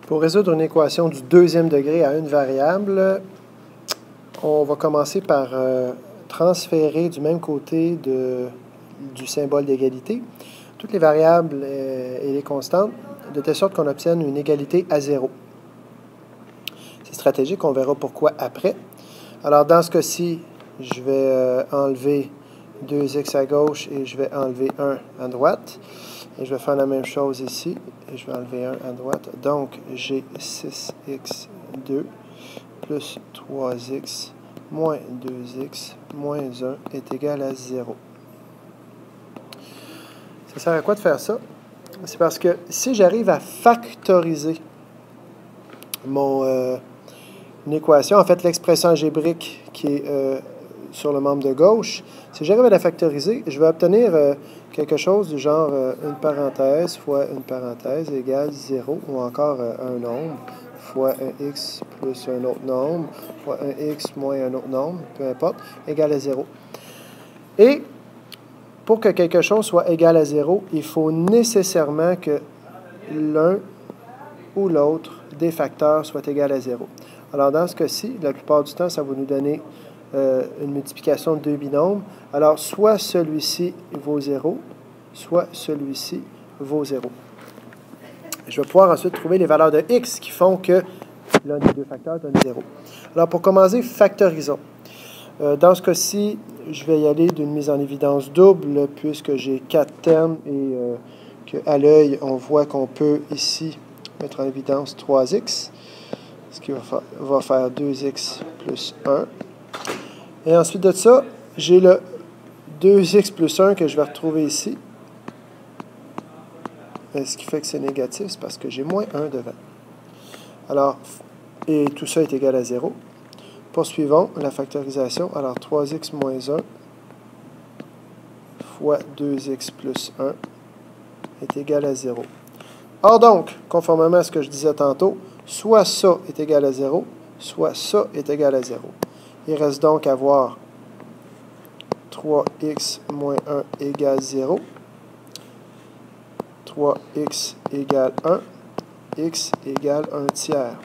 Pour résoudre une équation du deuxième degré à une variable, on va commencer par transférer du même côté du symbole d'égalité toutes les variables et les constantes, de telle sorte qu'on obtienne une égalité à 0. C'est stratégique, on verra pourquoi après. Alors, dans ce cas-ci, je vais enlever 2x à gauche et je vais enlever 1 à droite. Et je vais faire la même chose ici, et je vais enlever 1 à droite. Donc, j'ai 6x2 plus 3x moins 2x moins 1 est égal à 0. Ça sert à quoi de faire ça? C'est parce que si j'arrive à factoriser mon équation, en fait l'expression algébrique qui est sur le membre de gauche, si j'arrive à la factoriser, je vais obtenir quelque chose du genre une parenthèse fois une parenthèse égale 0, ou encore un nombre fois un x plus un autre nombre fois un x moins un autre nombre, peu importe, égal à 0. Et pour que quelque chose soit égal à 0, il faut nécessairement que l'un ou l'autre des facteurs soit égal à 0. Alors, dans ce cas-ci, la plupart du temps, ça va nous donner une multiplication de deux binômes. Alors, soit celui-ci vaut 0, soit celui-ci vaut 0. Je vais pouvoir ensuite trouver les valeurs de x qui font que l'un des deux facteurs donne 0. Alors, pour commencer, factorisons. Dans ce cas-ci, je vais y aller d'une mise en évidence double, puisque j'ai 4 termes et qu'à l'œil, on voit qu'on peut ici mettre en évidence 3x, ce qui va faire 2x plus 1. Et ensuite de ça, j'ai le 2x plus 1 que je vais retrouver ici. Et ce qui fait que c'est négatif, c'est parce que j'ai moins 1 devant. Alors, et tout ça est égal à 0. Poursuivons la factorisation. Alors, 3x moins 1 fois 2x plus 1 est égal à 0. Or donc, conformément à ce que je disais tantôt, soit ça est égal à 0, soit ça est égal à 0. Il reste donc à voir 3x moins 1 égale 0, 3x égale 1, x égale 1 tiers.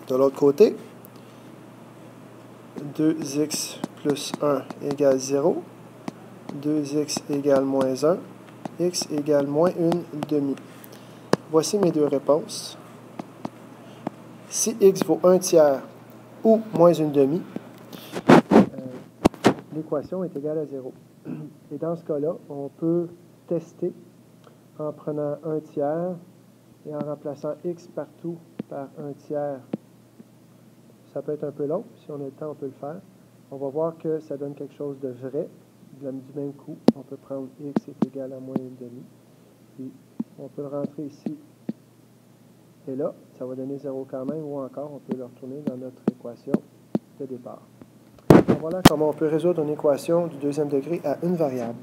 De l'autre côté, 2x plus 1 égale 0, 2x égale moins 1, x égale moins 1 demi. Voici mes deux réponses. Si x vaut 1 tiers ou moins 1 demi, l'équation est égale à 0. Et dans ce cas-là, on peut tester en prenant 1 tiers et en remplaçant x partout par 1 tiers. Ça peut être un peu long. Si on a le temps, on peut le faire. On va voir que ça donne quelque chose de vrai. Du même coup, on peut prendre x est égal à moins 1 demi. Puis, on peut le rentrer ici. Et là, ça va donner 0 quand même, ou encore, on peut le retourner dans notre équation de départ. Donc, voilà comment on peut résoudre une équation du deuxième degré à une variable.